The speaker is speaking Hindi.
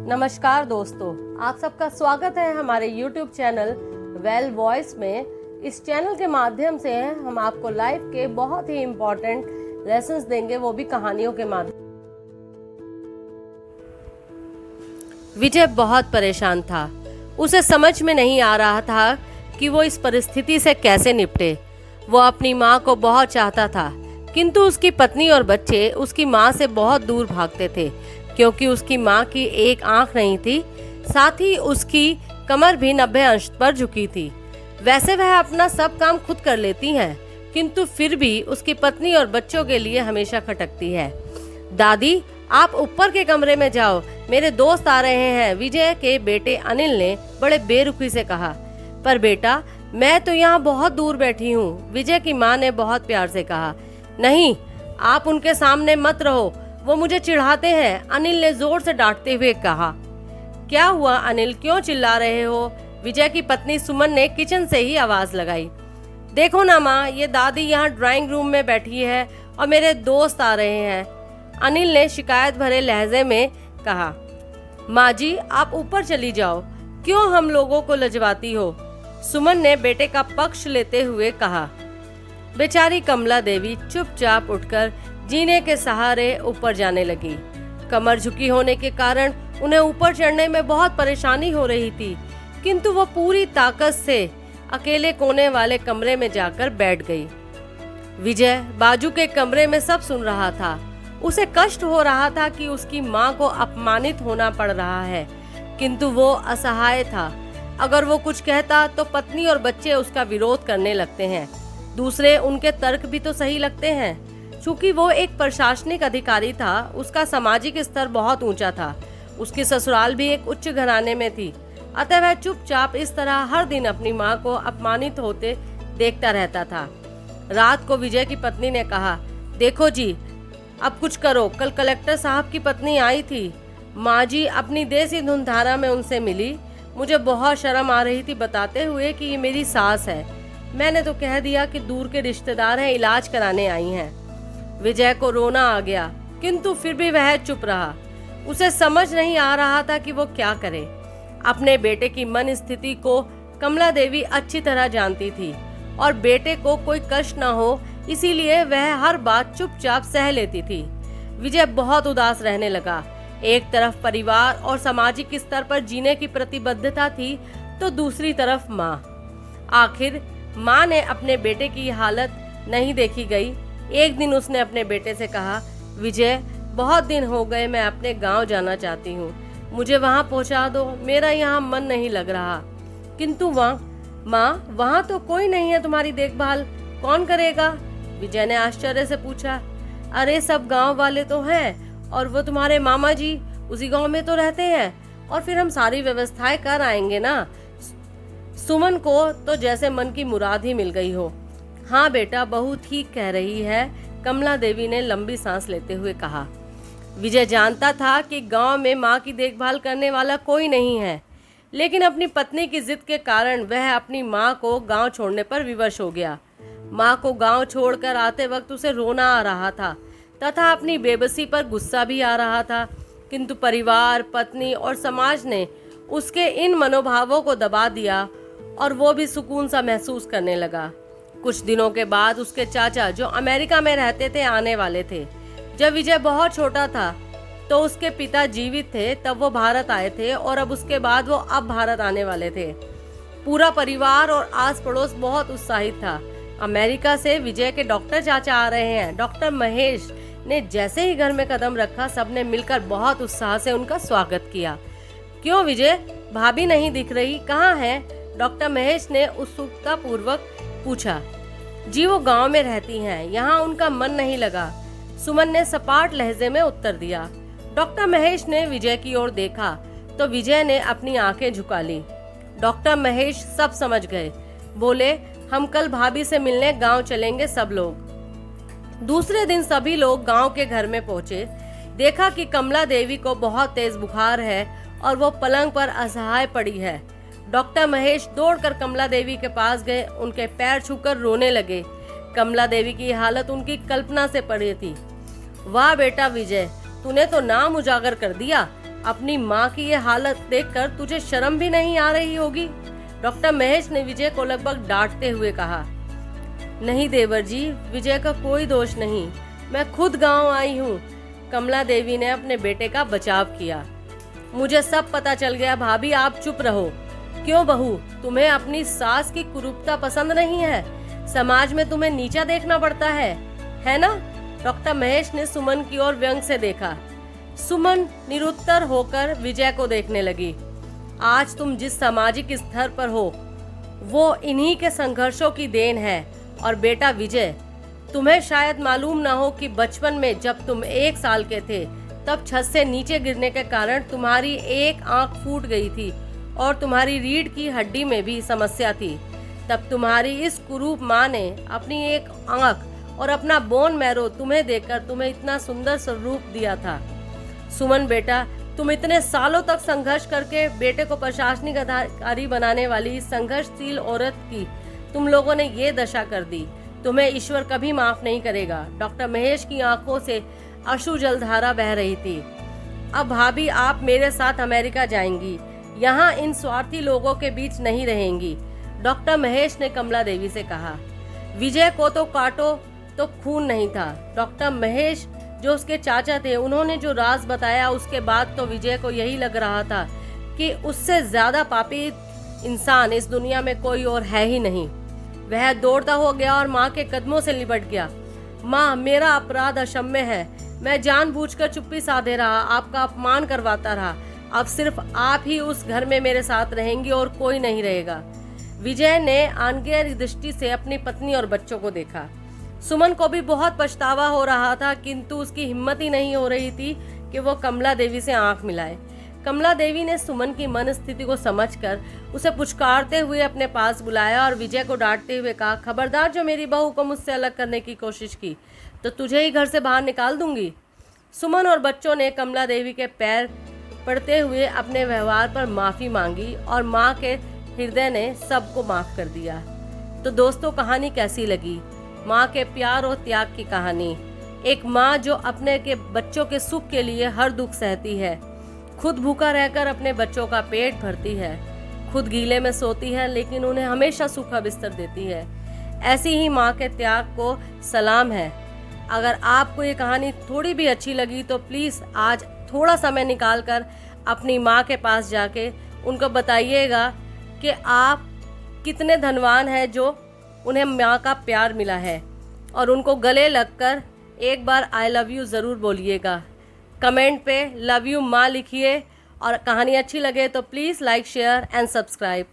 नमस्कार दोस्तों, आप सबका स्वागत है हमारे YouTube चैनल वेल वॉइस में। इस चैनल के माध्यम से हम आपको लाइफ के बहुत ही इम्पोर्टेंट लेसन्स देंगे, वो भी कहानियों के माध्यम। विजय बहुत परेशान था। उसे समझ में नहीं आ रहा था कि वो इस परिस्थिति से कैसे निपटे। वो अपनी माँ को बहुत चाहता था, किंतु उसकी पत्नी और बच्चे उसकी माँ से बहुत दूर भागते थे, क्योंकि उसकी माँ की एक आंख नहीं थी, साथ ही उसकी कमर भी 90 अंश पर झुकी थी। वैसे वह अपना सब काम खुद कर लेती हैं, किंतु फिर भी उसकी पत्नी और बच्चों के लिए हमेशा खटकती है। दादी, आप ऊपर के कमरे में जाओ, मेरे दोस्त आ रहे हैं, विजय के बेटे अनिल ने बड़े बेरुखी से कहा। पर बेटा, मैं तो यहाँ बहुत दूर बैठी हूँ, विजय की माँ ने बहुत प्यार से कहा। नहीं, आप उनके सामने मत रहो, वो मुझे चिढ़ाते हैं, अनिल ने जोर से डांटते हुए कहा। क्या हुआ अनिल, क्यों चिल्ला रहे हो? विजय की पत्नी सुमन ने किचन से ही आवाज लगाई। देखो ना माँ, ये दादी यहाँ ड्राइंग रूम में बैठी है और मेरे दोस्त आ रहे हैं, अनिल ने शिकायत भरे लहजे में कहा। माँ जी, आप ऊपर चली जाओ, क्यों हम लोगों को लजवाती हो? सुमन ने बेटे का पक्ष लेते हुए कहा। बेचारी कमला देवी चुपचाप उठकर जीने के सहारे ऊपर जाने लगी। कमर झुकी होने के कारण उन्हें ऊपर चढ़ने में बहुत परेशानी हो रही थी, किंतु वो पूरी ताकत से अकेले कोने वाले कमरे में जाकर बैठ गई। विजय बाजू के कमरे में सब सुन रहा था। उसे कष्ट हो रहा था कि उसकी माँ को अपमानित होना पड़ रहा है, किंतु वो असहाय था। अगर वो कुछ कहता तो पत्नी और बच्चे उसका विरोध करने लगते हैं। दूसरे उनके तर्क भी तो सही लगते हैं। चूंकि वो एक प्रशासनिक अधिकारी था, उसका सामाजिक स्तर बहुत ऊंचा था। उसकी ससुराल भी एक उच्च घराने में थी, अतः वह चुपचाप इस तरह हर दिन अपनी माँ को अपमानित होते देखता रहता था। रात को विजय की पत्नी ने कहा, देखो जी, अब कुछ करो। कल कलेक्टर साहब की पत्नी आई थी, माँ जी अपनी देसी धुनधारा में उनसे मिली। मुझे बहुत शर्म आ रही थी बताते हुए कि ये मेरी सास है। मैंने तो कह दिया कि दूर के रिश्तेदार हैं, इलाज कराने आई हैं। विजय को रोना आ गया, किंतु फिर भी वह चुप रहा। उसे समझ नहीं आ रहा था कि वो क्या करे। अपने बेटे की मन स्थिति को कमला देवी अच्छी तरह जानती थी और बेटे को कोई कष्ट न हो, इसीलिए वह हर बात चुपचाप सह लेती थी। विजय बहुत उदास रहने लगा। एक तरफ परिवार और सामाजिक स्तर पर जीने की प्रतिबद्धता थी, तो दूसरी तरफ माँ। आखिर माँ ने अपने बेटे की हालत नहीं देखी गई। एक दिन उसने अपने बेटे से कहा, विजय, बहुत दिन हो गए, मैं अपने गांव जाना चाहती हूँ, मुझे वहाँ पहुँचा दो, मेरा यहाँ मन नहीं लग रहा। किंतु माँ, वहाँ तो कोई नहीं है तुम्हारी देखभाल, कौन करेगा? विजय ने आश्चर्य से पूछा। अरे सब गांव वाले तो हैं, और वो तुम्हारे मामा जी उसी गांव में तो रहते हैं, और फिर हम सारी व्यवस्थाएं कर आएंगे ना। सुमन को तो जैसे मन की मुराद ही मिल गई हो। हाँ बेटा, बहू ठीक कह रही है, कमला देवी ने लंबी सांस लेते हुए कहा। विजय जानता था कि गांव में माँ की देखभाल करने वाला कोई नहीं है, लेकिन अपनी पत्नी की जिद के कारण वह अपनी माँ को गांव छोड़ने पर विवश हो गया। माँ को गांव छोड़कर आते वक्त उसे रोना आ रहा था तथा अपनी बेबसी पर गुस्सा भी आ रहा था, किंतु परिवार, पत्नी और समाज ने उसके इन मनोभावों को दबा दिया और वो भी सुकून सा महसूस करने लगा। कुछ दिनों के बाद उसके चाचा, जो अमेरिका में रहते थे, आने वाले थे। जब विजय बहुत छोटा था तो उसके पिता जीवित थे, तब वो भारत आए थे, और अब उसके बाद वो अब भारत आने वाले थे। पूरा परिवार और आस पड़ोस बहुत उत्साहित था। अमेरिका से विजय के डॉक्टर चाचा आ रहे हैं। डॉक्टर महेश ने जैसे ही घर में कदम रखा, सबने मिलकर बहुत उत्साह से उनका स्वागत किया। क्यों विजय, भाभी नहीं दिख रही, कहाँ है? डॉक्टर महेश ने उत्सुकता पूर्वक पूछा। जी, वो गांव में रहती हैं, यहाँ उनका मन नहीं लगा, सुमन ने सपाट लहजे में उत्तर दिया। डॉक्टर महेश ने विजय की ओर देखा तो विजय ने अपनी आंखें झुका ली। डॉक्टर महेश सब समझ गए। बोले, हम कल भाभी से मिलने गांव चलेंगे सब लोग। दूसरे दिन सभी लोग गांव के घर में पहुंचे। देखा कि कमला देवी को बहुत तेज बुखार है और वो पलंग पर असहाय पड़ी है। डॉक्टर महेश दौड़कर कमला देवी के पास गए, उनके पैर छूकर रोने लगे। कमला देवी की हालत उनकी कल्पना से परे थी। वाह बेटा विजय, तूने तो नाम उजागर कर दिया, अपनी माँ की ये हालत देखकर तुझे शर्म भी नहीं आ रही होगी। डॉक्टर महेश ने विजय को लगभग डांटते हुए कहा। नहीं देवर जी, विजय का कोई दोष नहीं, मैं खुद गांव आई हूँ। कमला देवी ने अपने बेटे का बचाव किया। मुझे सब पता चल गया भाभी, आप चुप रहो। क्यों बहू, तुम्हें अपनी सास की कुरूपता पसंद नहीं है? समाज में तुम्हें नीचा देखना पड़ता है ना? डॉक्टर महेश ने सुमन की ओर व्यंग से देखा। सुमन निरुत्तर होकर विजय को देखने लगी। आज तुम जिस सामाजिक स्तर पर हो वो इन्हीं के संघर्षों की देन है। और बेटा विजय, तुम्हें शायद मालूम ना हो कि बचपन में जब तुम 1 साल के थे तब छत से नीचे गिरने के कारण तुम्हारी एक आंख फूट गई थी और तुम्हारी रीढ़ की हड्डी में भी समस्या थी। तब तुम्हारी इस कुरूप माँ ने अपनी एक आंख और अपना बोन मैरो तुम्हें देकर तुम्हें इतना सुंदर स्वरूप दिया था। सुमन बेटा, तुम इतने सालों तक संघर्ष करके बेटे को प्रशासनिक अधिकारी बनाने वाली संघर्षशील औरत की तुम लोगों ने ये दशा कर दी। तुम्हें ईश्वर कभी माफ नहीं करेगा। डॉक्टर महेश की आंखों से अश्रु जलधारा बह रही थी। अब भाभी, आप मेरे साथ अमेरिका जाएंगी, यहाँ इन स्वार्थी लोगों के बीच नहीं रहेंगी। डॉक्टर महेश ने कमला देवी से कहा। विजय को तो काटो तो खून नहीं था। डॉक्टर महेश जो उसके चाचा थे, उन्होंने जो राज बताया उसके बाद तो विजय को यही लग रहा था कि उससे ज्यादा पापी इंसान इस दुनिया में कोई और है ही नहीं। वह दौड़ता हो गया और माँ के कदमों से लिपट गया। माँ, मेरा अपराध अक्षम्य है। मैं जानबूझकर चुप्पी साधे रहा, आपका अपमान करवाता रहा। अब सिर्फ आप ही उस घर में मेरे साथ रहेंगी और कोई नहीं रहेगा। विजय ने आनगेर दृष्टि से अपनी पत्नी और बच्चों को देखा। सुमन को भी बहुत पछतावा हो रहा था, किंतु उसकी हिम्मत ही नहीं हो रही थी कि वो कमला देवी से आंख मिलाए। कमला देवी ने सुमन की मन स्थिति को समझकर उसे पुचकारते हुए अपने पास बुलाया और विजय को डांटते हुए कहा, खबरदार, जो मेरी बहू को मुझसे अलग करने की कोशिश की तो तुझे ही घर से बाहर निकाल दूंगी। सुमन और बच्चों ने कमला देवी के पैर पड़ते हुए अपने व्यवहार पर माफी मांगी और माँ के हृदय ने सबको माफ कर दिया। तो दोस्तों, कहानी कैसी लगी? माँ के प्यार और त्याग की कहानी। एक माँ जो अपने के बच्चों के सुख के लिए हर दुख सहती है, खुद भूखा रहकर अपने बच्चों का पेट भरती है, खुद गीले में सोती है लेकिन उन्हें हमेशा सूखा बिस्तर देती है। ऐसी ही माँ के त्याग को सलाम है। अगर आपको ये कहानी थोड़ी भी अच्छी लगी तो प्लीज़ आज थोड़ा समय निकालकर अपनी माँ के पास जाके उनको बताइएगा कि आप कितने धनवान हैं जो उन्हें माँ का प्यार मिला है, और उनको गले लगकर एक बार आई लव यू ज़रूर बोलिएगा। कमेंट पे लव यू माँ लिखिए, और कहानी अच्छी लगे तो please like, share and subscribe.